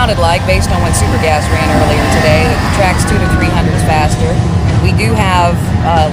sounded like, based on when Supergas ran earlier today, that the track's 2 to 300s faster. We do have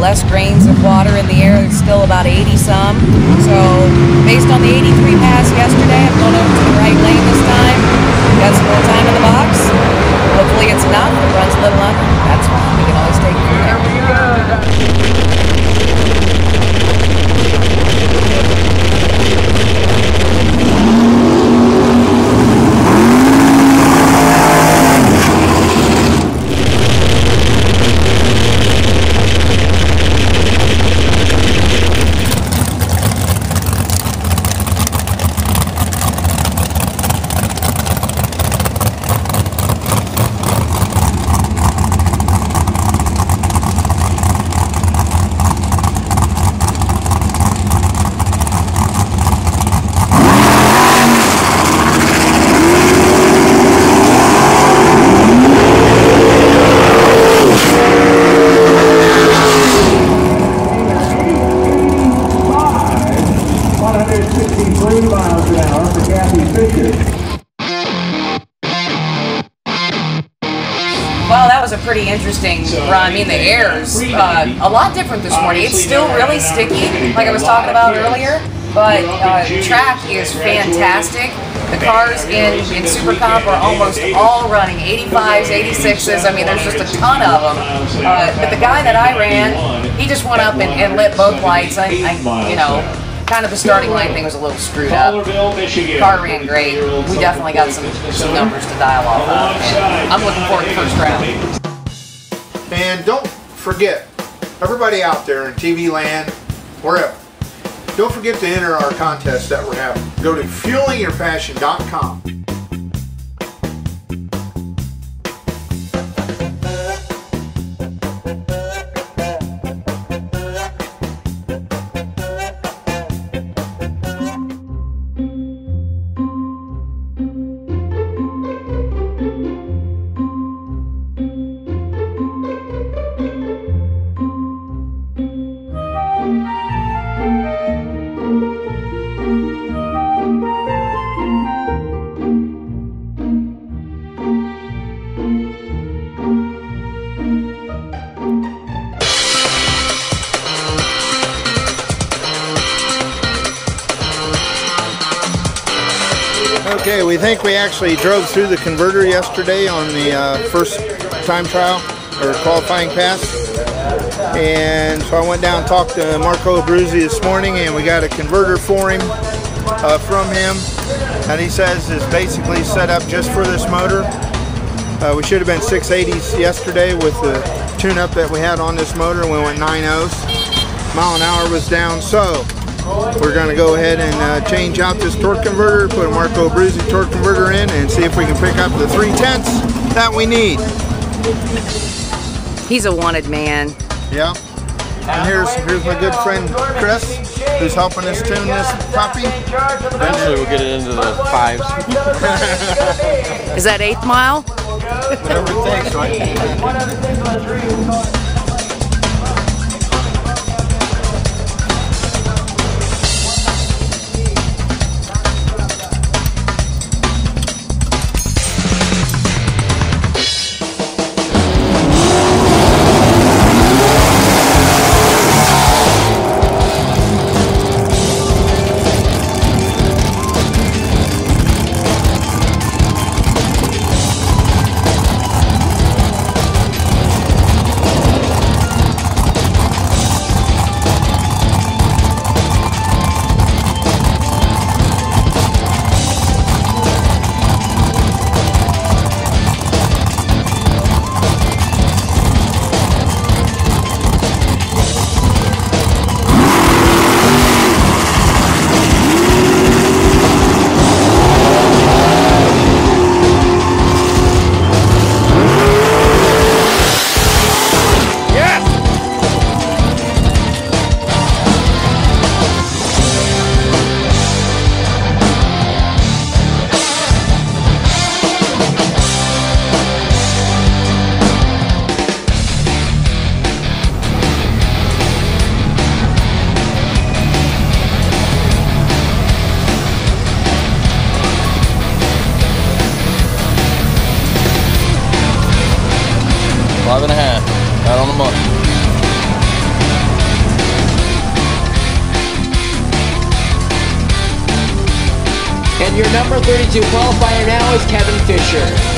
less grains of water in the air. It's still about 80 some. So based on the 83 pass yesterday, I'm going over to the right lane this time. Got some more time in the box. Hopefully it's enough. If it runs a little under, that's fine. We can always take it from there. Well, that was a pretty interesting run. I mean, the air's a lot different this morning. It's still really sticky, like I was talking about earlier, but track is fantastic. The cars in Super Comp are almost all running 85s, 86s. I mean, there's just a ton of them. But the guy that I ran, he just went up and lit both lights. You know, kind of the starting line thing was a little screwed up. Car ran great. We definitely got some numbers to dial off of. And I'm looking forward to the first round. And don't forget, everybody out there in TV land, wherever, don't forget to enter our contest that we're having. Go to fuelingyourpassion.com. Okay, we think we actually drove through the converter yesterday on the first time trial or qualifying pass, and so I went down and talked to Marco Abruzzi this morning, and we got a converter for him from him, and he says is basically set up just for this motor. We should have been 680s yesterday with the tune-up that we had on this motor, and we went 9.0s. Mile an hour was down, so we're going to go ahead and change out this torque converter, put a Marco Abruzzi torque converter in, and see if we can pick up the 3/10 that we need. He's a wanted man. Yeah. And here's my good friend Chris, who's helping us tune this puppy. Eventually we'll get it into the 5s. Is that 8th mile? Whatever it takes, right? And your number 32 qualifier now is Kevin Fisher.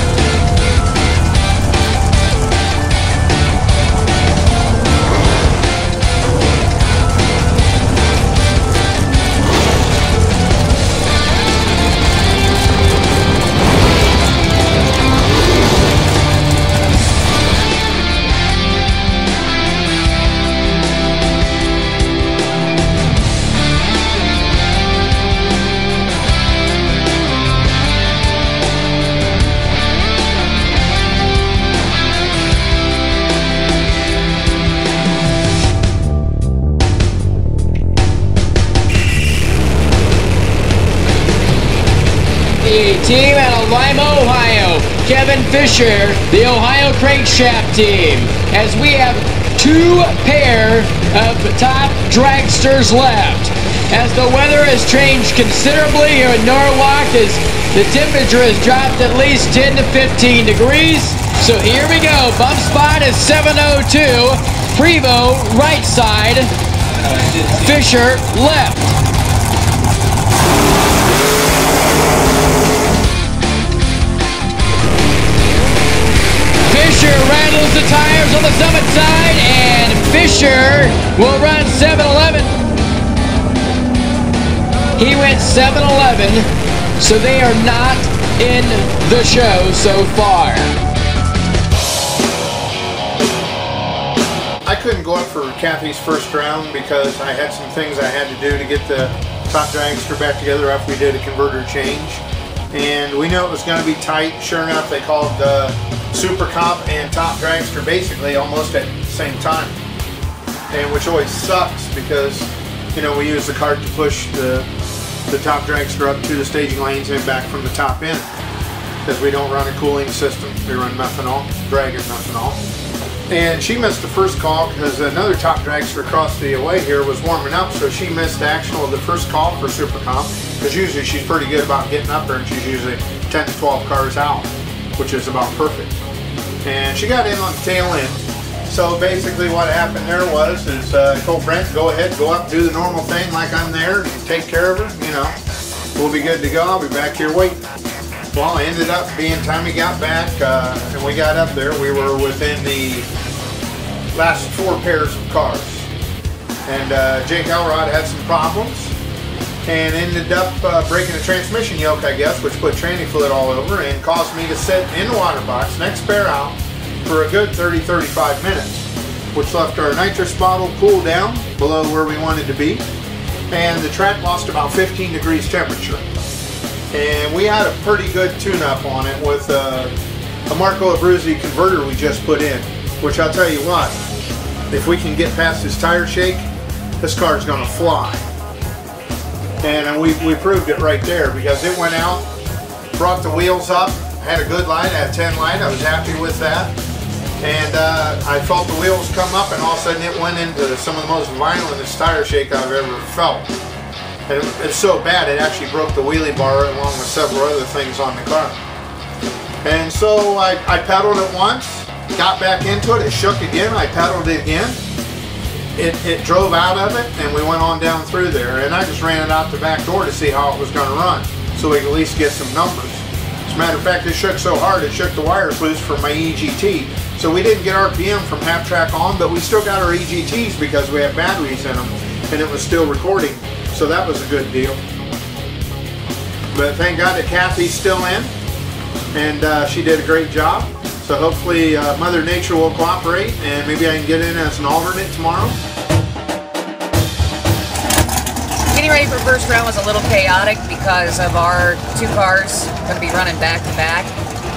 Team out of Lima, Ohio, Kevin Fisher, the Ohio Crankshaft team, as we have 2 pair of top dragsters left. As the weather has changed considerably here in Norwalk, as the temperature has dropped at least 10 to 15 degrees. So here we go. Bump spot is 702. Prevo right side. Fisher left. Fisher rattles the tires on the summit side, and Fisher will run 7-11. He went 7-11, so they are not in the show so far. I couldn't go up for Kathy's first round because I had some things I had to do to get the top dragster back together after we did a converter change. And we knew it was going to be tight. Sure enough, they called Super Comp and Top Dragster basically almost at the same time, and which always sucks because, you know, we use the cart to push the Top Dragster up to the staging lanes and back from the top end because we don't run a cooling system. We run methanol, Dragon methanol. And she missed the first call because another Top Dragster across the way here was warming up, so she missed the first call for Super Comp because usually she's pretty good about getting up there, and she's usually 10 to 12 cars out, which is about perfect. And she got in on the tail end. So basically what happened there was I told Brent, go ahead, go up, do the normal thing like I'm there, and take care of her, you know. We'll be good to go. I'll be back here waiting. Well, it ended up being time we got back, and we got up there, we were within the last 4 pairs of cars. And Jake Elrod had some problems and ended up breaking the transmission yoke, I guess, which put tranny fluid all over and caused me to sit in the water box, next pair out, for a good 30-35 minutes, which left our nitrous bottle cooled down below where we wanted to be, and the track lost about 15 degrees temperature. And we had a pretty good tune-up on it with a Marco Abruzzi converter we just put in, which I'll tell you what, if we can get past this tire shake, this car's gonna fly. And we proved it right there because it went out, brought the wheels up, had a good light, I had 10 light, I was happy with that. And I felt the wheels come up, and all of a sudden it went into some of the most violent tire shake I've ever felt. And it's so bad it actually broke the wheelie bar along with several other things on the car. And so I pedaled it once, got back into it, it shook again, I pedaled it again. It drove out of it, and we went on down through there, and I just ran it out the back door to see how it was going to run, so we could at least get some numbers. As a matter of fact, it shook so hard it shook the wires loose from my EGT. So we didn't get RPM from half track on, but we still got our EGTs because we have batteries in them, and it was still recording. So that was a good deal. But thank God that Kathy's still in, and she did a great job. So hopefully Mother Nature will cooperate, and maybe I can get in as an alternate tomorrow. Getting ready for first round was a little chaotic because of our 2 cars going to be running back to back.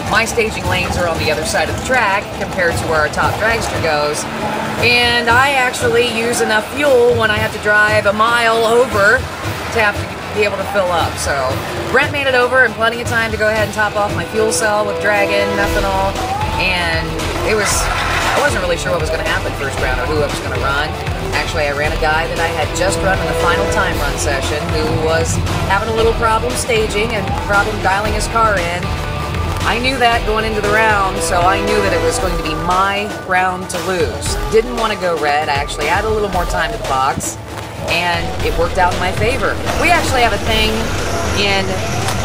My staging lanes are on the other side of the track compared to where our top dragster goes. And I actually use enough fuel when I have to drive a mile over to have to be able to fill up. So Brent made it over in plenty of time to go ahead and top off my fuel cell with Dragon, methanol, and I wasn't really sure what was going to happen first round or who I was going to run. Actually, I ran a guy that I had just run in the final time run session who was having a little problem staging and problem dialing his car in. I knew that going into the round, so I knew that it was going to be my round to lose. Didn't want to go red. I actually had a little more time to the box, and it worked out in my favor. We actually have a thing in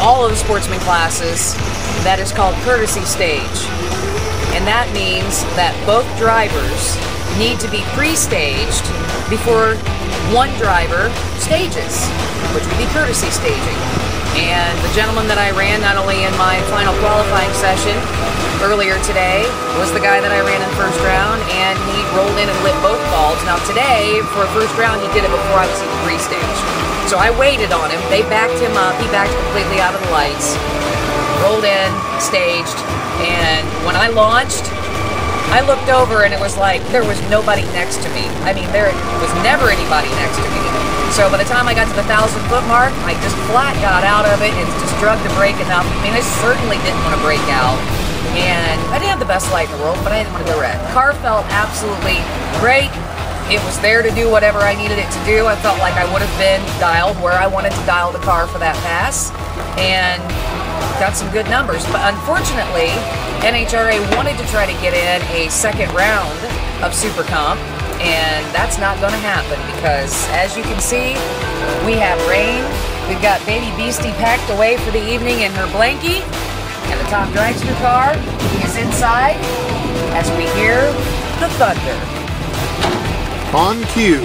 all of the sportsman classes that is called courtesy stage. And that means that both drivers need to be pre-staged before one driver stages, which would be courtesy staging. And the gentleman that I ran, not only in my final qualifying session earlier today, was the guy that I ran in the first round, and he rolled in and lit both bulbs. Now today, for a first round, he did it before I was even pre-staged. So I waited on him, they backed him up, he backed completely out of the lights, rolled in, staged, and when I launched, I looked over and it was like there was nobody next to me. I mean, there was never anybody next to me. So by the time I got to the 1,000-foot mark, I just flat got out of it and just drug the brake enough. I mean, I certainly didn't want to break out. And I didn't have the best light in the world, but I didn't want to go red. The car felt absolutely great. It was there to do whatever I needed it to do. I felt like I would have been dialed where I wanted to dial the car for that pass. And got some good numbers. But unfortunately, NHRA wanted to try to get in a second round of Super Comp, and that's not going to happen because, as you can see, we have rain. We've got baby Beastie packed away for the evening in her blankie, and the top dragster car is inside as we hear the thunder. On cue.